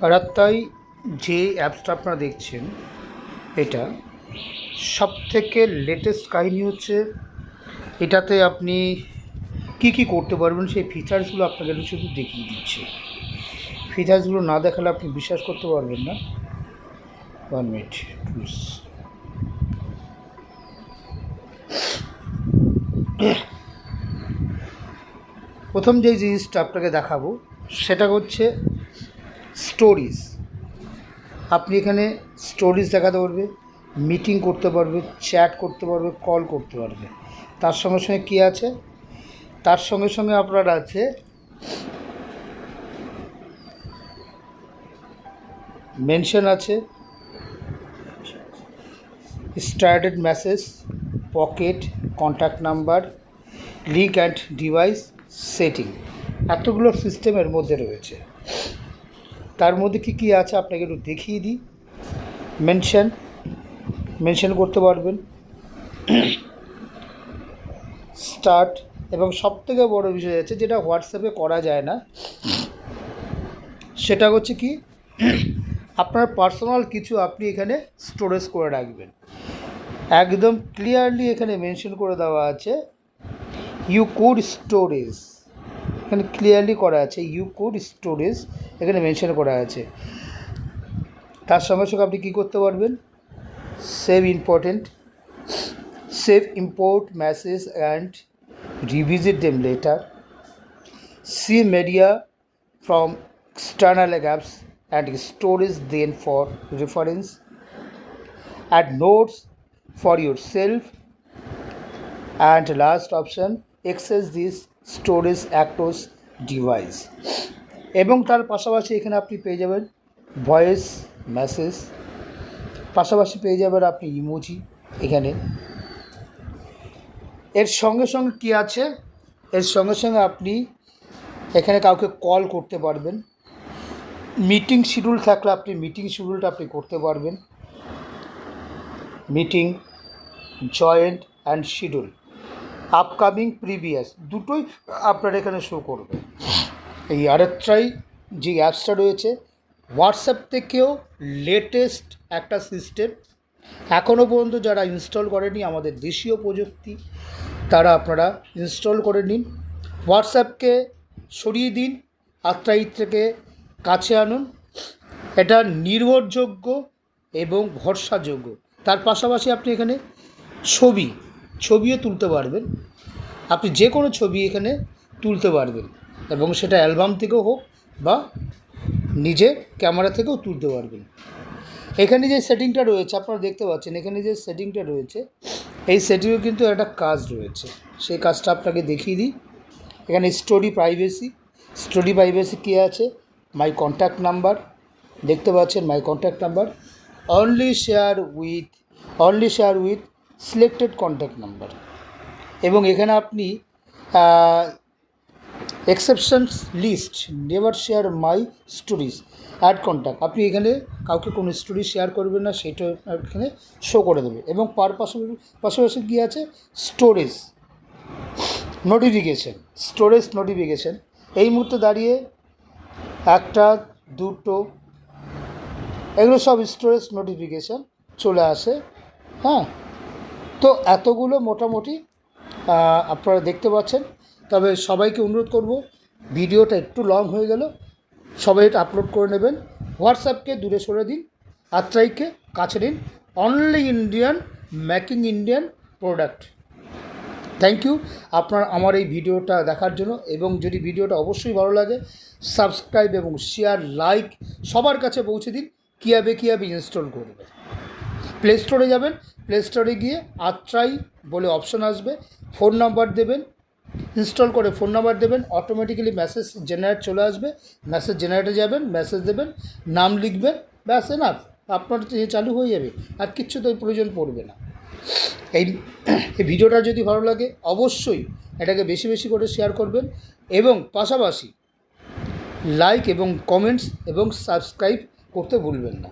আর তাই যে অ্যাপসটা আপনারা দেখছেন এটা সবথেকে লেটেস্ট কাহিনী হচ্ছে এটাতে আপনি কি করতে পারবেন সেই ফিচার্সগুলো আপনাকে শুধু দেখিয়ে দিচ্ছে। ফিচার্সগুলো না দেখালে আপনি বিশ্বাস করতে পারবেন না। 1 মিনিট প্লিজ। প্রথম যেই জিনিসটা আপনাকে দেখাবো সেটা হচ্ছে স্টোরিজ। আপনি এখানে স্টোরিজ দেখাতে পারবে, মিটিং করতে পারবে, চ্যাট করতে পারবে, কল করতে পারবে। তার সঙ্গে সঙ্গে কী আছে, তার সঙ্গে সঙ্গে আপনার আছে মেনশন আছে, standard message, pocket, contact number, link and device setting, এতগুলো সিস্টেমের মধ্যে রয়েছে। তার মধ্যে কী আছে আপনাকে একটু দেখিয়ে দিই। মেনশন করতে পারবেন, স্টার্ট, এবং সবথেকে বড় বিষয় আছে যেটা হোয়াটসঅ্যাপে করা যায় না, সেটা হচ্ছে কি আপনার পার্সোনাল কিছু আপনি এখানে স্টোরেজ করে রাখবেন। একদম ক্লিয়ারলি এখানে মেনশন করে দেওয়া আছে ইউ কুড স্টোরেজ, এখানে ক্লিয়ারলি করা আছে ইউ কুড স্টোরেজ, এখানে মেনশন করা আছে। তার সঙ্গে সঙ্গে আপনি কী করতে পারবেন, save import message and revisit them later, see media from external apps and storage them for reference, add notes for yourself, and last option, access this storage across device। এবং তার পাশাপাশি এখানে আপনি পেয়ে যাবেন ভয়েস মেসেজ, পাশাপাশি পেয়ে যাবেন আপনি ইমোজি। এখানে এর সঙ্গে সঙ্গে কী আছে, এর সঙ্গে সঙ্গে আপনি এখানে কাউকে কল করতে পারবেন, মিটিং শিডিউল থাকলে আপনি মিটিং শিডিউলটা আপনি করতে পারবেন, meeting, joint and schedule, upcoming, previous, দুটোই আপনার এখানে শো করবে। এই আরেকটাই যে অ্যাপসটা রয়েছে হোয়াটসঅ্যাপ থেকেও লেটেস্ট একটা সিস্টেম। এখনও পর্যন্ত যারা ইনস্টল করেনি আমাদের দেশীয় প্রযুক্তি, তারা আপনারা ইনস্টল করে নিন। হোয়াটসঅ্যাপকে সরিয়ে দিন, আত্রাই থেকে কাছে আনুন। এটা নির্ভরযোগ্য এবং ভরসাযোগ্য। তার পাশাপাশি আপনি এখানে ছবিও তুলতে পারবেন, আপনি যে কোনো ছবি এখানে তুলতে পারবেন, এবং সেটা অ্যালবাম থেকেও হোক বা নিজের ক্যামেরা থেকেও তুলতে পারবেন। এখানে যে সেটিংটা রয়েছে আপনারা দেখতে পাচ্ছেন, এখানে যে সেটিংটা রয়েছে এই সেটিংয়ে কিন্তু একটা কাজ রয়েছে, সেই কাজটা আপনাকে দেখিয়ে দিই। এখানে স্টোরি প্রাইভেসি কী আছে, মাই কন্ট্যাক্ট নাম্বার দেখতে পাচ্ছেন, my contact number only share with selected contact number. এবং এখানে আপনি exceptions list, never share my stories, add contact, আপনি এখানে কাউকে কোনো স্টোরি শেয়ার করবেন না, সেটা এখানে শো করে দেবে। এবং পাশাপাশি কী আছে, স্টোরেজ নোটিফিকেশান, এই মুহূর্তে দাঁড়িয়ে 1, 2 এগুলো সব স্টোরেজ নোটিফিকেশান চলে আসে। হ্যাঁ, তো এতগুলো মোটামুটি আপনারা দেখতে পাচ্ছেন। তবে সবাইকে অনুরোধ করব, ভিডিওটা একটু লং হয়ে গেল, সবাই এটা আপলোড করে নেবেন। হোয়াটসঅ্যাপকে দূরে সরে দিন, আত্রাইকে কাছে নিন। Only Indian, making Indian product. Thank you আমার এই ভিডিওটা দেখার জন্য। এবং যদি ভিডিওটা অবশ্যই ভালো লাগে, সাবস্ক্রাইব এবং শেয়ার, লাইক সবার কাছে পৌঁছে দিন। কীভাবে ইনস্টল করবে, প্লে স্টোরে যাবেন, প্লে স্টোরে গিয়ে আত্রাই বলে অপশন আসবে, ফোন নাম্বার দেবেন, ইনস্টল করে ফোন নাম্বার দেবেন, অটোমেটিক্যালি মেসেজ জেনারেট চলে আসবে। মেসেজ জেনারেটে যাবেন, মেসেজ দেবেন, নাম লিখবেন, ব্যাস এনাফ, আপনার চালু হয়ে যাবে। আর কিচ্ছু তো প্রয়োজন পড়বে না। এই ভিডিওটা যদি ভালো লাগে অবশ্যই এটাকে বেশি বেশি করে শেয়ার করবেন, এবং পাশাপাশি লাইক এবং কমেন্টস এবং সাবস্ক্রাইব করতে ভুলবেন না।